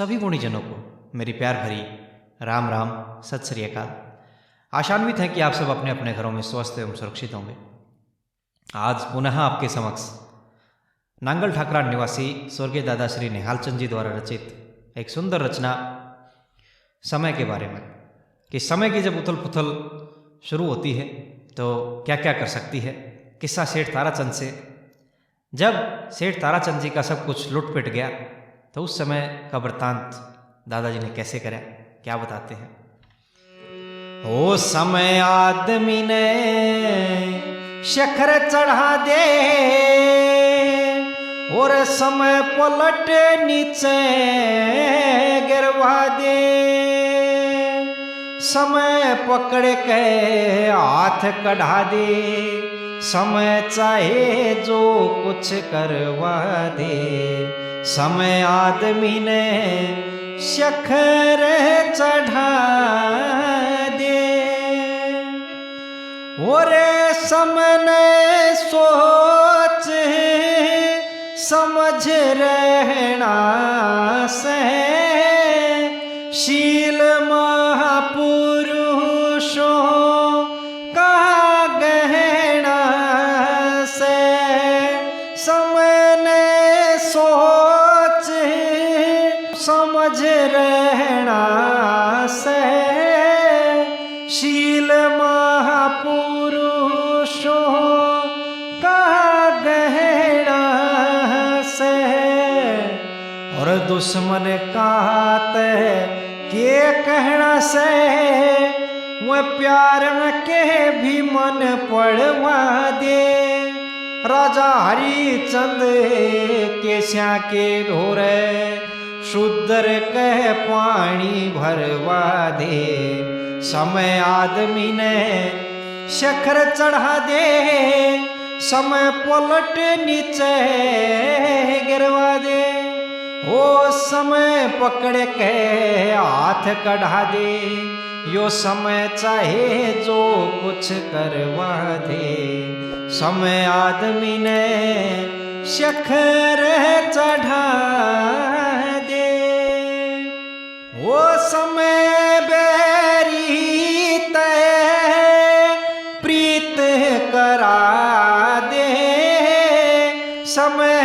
सभी गुणीजनों को मेरी प्यार भरी राम राम सत श्री अकाल। आशान्वित है कि आप सब अपने अपने घरों में स्वस्थ एवं सुरक्षित होंगे। आज पुनः आपके समक्ष नांगल ठाकरा निवासी स्वर्गीय दादा श्री निहाल चंद जी द्वारा रचित एक सुंदर रचना समय के बारे में, कि समय की जब उथल पुथल शुरू होती है तो क्या क्या कर सकती है। किस्सा सेठ ताराचंद से। जब सेठ ताराचंद जी का सब कुछ लुट पिट गया तो उस समय का वृतांत दादाजी ने कैसे करा, क्या बताते हैं। ओ समय आदमी ने शिखर चढ़ा दे और समय पलट नीचे गिरवा दे। समय पकड़ के हाथ कढ़ा दे, समय चाहे जो कुछ करवा दे। समय आदमी ने शिखर चढ़ा दे और समय ने सोच समझ रहना से शील महापुरुषों का गहना से। समय ने सोच समझ रहना से शील महापुरुषों का गहना से। और दुश्मन कहते के कहना से वह प्यार के भी मन पड़वा दे। राजा हरिचंद के श्या के ढोरे शुद्र कह पानी भरवा दे। समय आदमी ने शिखर चढ़ा दे, समय पलट नीचे गिरवा दे। ओ समय पकड़ के हाथ कढ़ा दे, यो समय चाहे जो कुछ करवा दे। समय आदमी ने शिखर चढ़ा दे। वो समय बैरी तय प्रीत करा दे। समय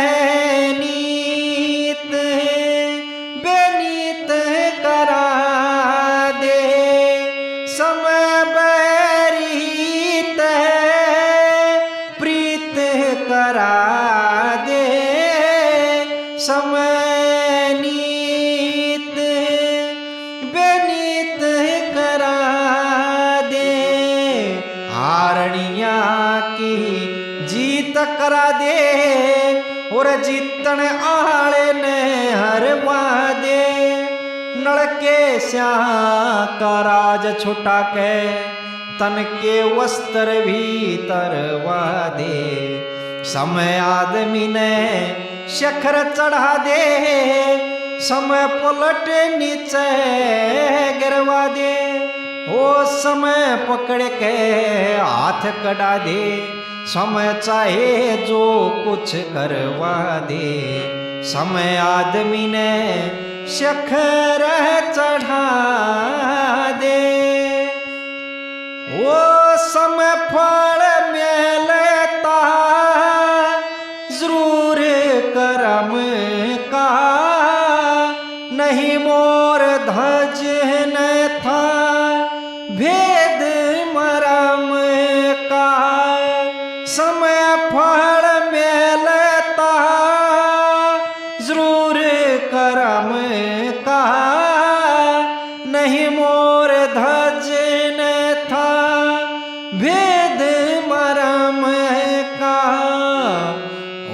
नीत बेनीत करा दे। समय बैरी तय प्रीत करा दे। समय नीत बेनीत करा दे। हारनिया की जीत करा दे और जीतन आले ने हरवा दे। नलके श्या का राज छुटा के तन के वस्त्र भी तरवा दे। समय आदमी ने शिखर चढ़ा दे, समय पलट नीचे गिरवा दे। ओ समय पकड़ के हाथ कढ़ा दे, समय चाहे जो कुछ करवा दे। समय आदमी ने शिखर चढ़ा दे। वो समय फल मिलता जरूर करम का, नहीं मोर धज न था भेद मरम का। समय फल मिलता जरूर करम का, नहीं मोर धज न था भेद मरम का।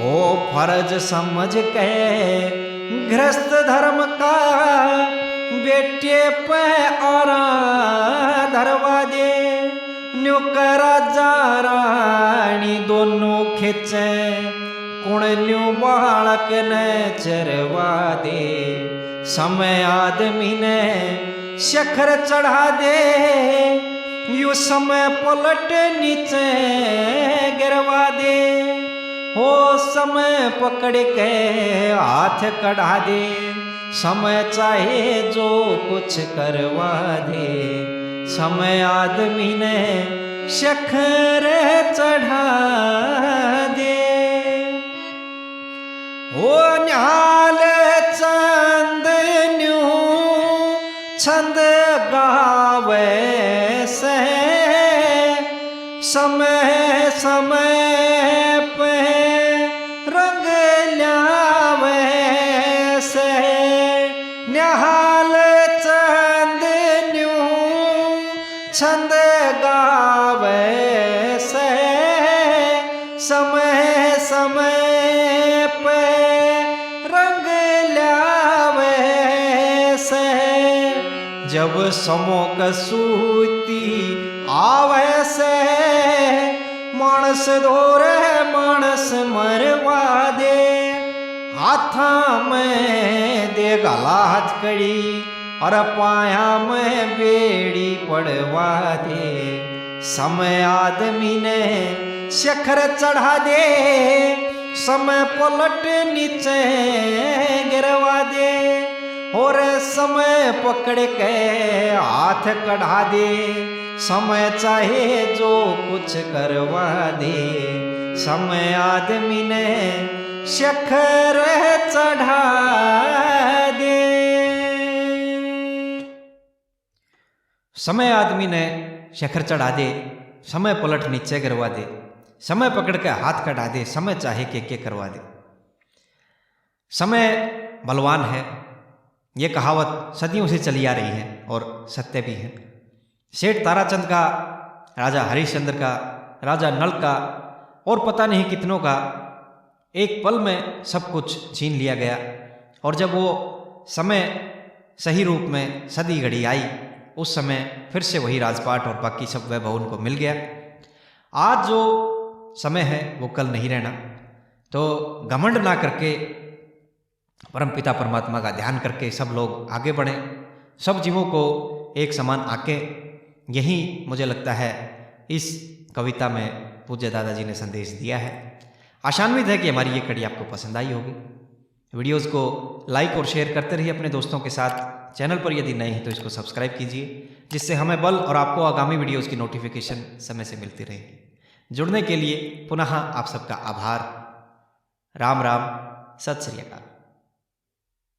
ओ फर्ज समझ के गृहस्थ धर्म का बेटे पे आरा धरवा दे। न्यू राजा रानी दोनों खिंचे कुण न्यू बालक ने चरवा दे। समय आदमी ने शिखर चढ़ा दे, यू समय पलट नीचे गिरवा दे। हो समय पकड़ के हाथ कढ़ा दे, समय चाहे जो कुछ करवा दे, समय आदमी ने शक्कर चढ़ा दे। ओ न्याल चंद न्यू छंद गावे से, समय समय पे रंग ल्यावे से। न्याल चंद न्यू छंद गावे से, समय समय पे रंग ल्यावे से। जब समो कसूती आवे से, मानस धोरे मानस मरवा दे। हाथा में दे गला हथकड़ी और पाया में बेड़ी पड़वा दे। समय आदमी ने शिखर चढ़ा दे, समय पलट नीचे गिरवा दे। और समय पकड़ के हाथ कढ़ा दे, समय चाहे जो कुछ करवा दे। समय आदमी ने शिखर चढ़ा दे। समय आदमी ने शिखर चढ़ा दे, समय पलट नीचे गिरवा दे। समय पकड़ के हाथ कटा दे, समय चाहे के करवा दे। समय बलवान है, ये कहावत सदियों से चली आ रही है और सत्य भी है। सेठ ताराचंद का, राजा हरिश्चंद्र का, राजा नल का और पता नहीं कितनों का एक पल में सब कुछ छीन लिया गया। और जब वो समय सही रूप में सदी घड़ी आई, उस समय फिर से वही राजपाट और बाकी सब वैभव उनको मिल गया। आज जो समय है वो कल नहीं रहना, तो घमंड ना करके परमपिता परमात्मा का ध्यान करके सब लोग आगे बढ़ें, सब जीवों को एक समान आके। यही मुझे लगता है इस कविता में पूज्य दादाजी ने संदेश दिया है। आशान्वित है कि हमारी ये कड़ी आपको पसंद आई होगी। वीडियोज़ को लाइक और शेयर करते रहिए अपने दोस्तों के साथ। चैनल पर यदि नए हैं तो इसको सब्सक्राइब कीजिए, जिससे हमें बल और आपको आगामी वीडियोज़ की नोटिफिकेशन समय से मिलती रहेगी। जुड़ने के लिए पुनः आप सबका आभार। राम राम, सत श्री अकाल।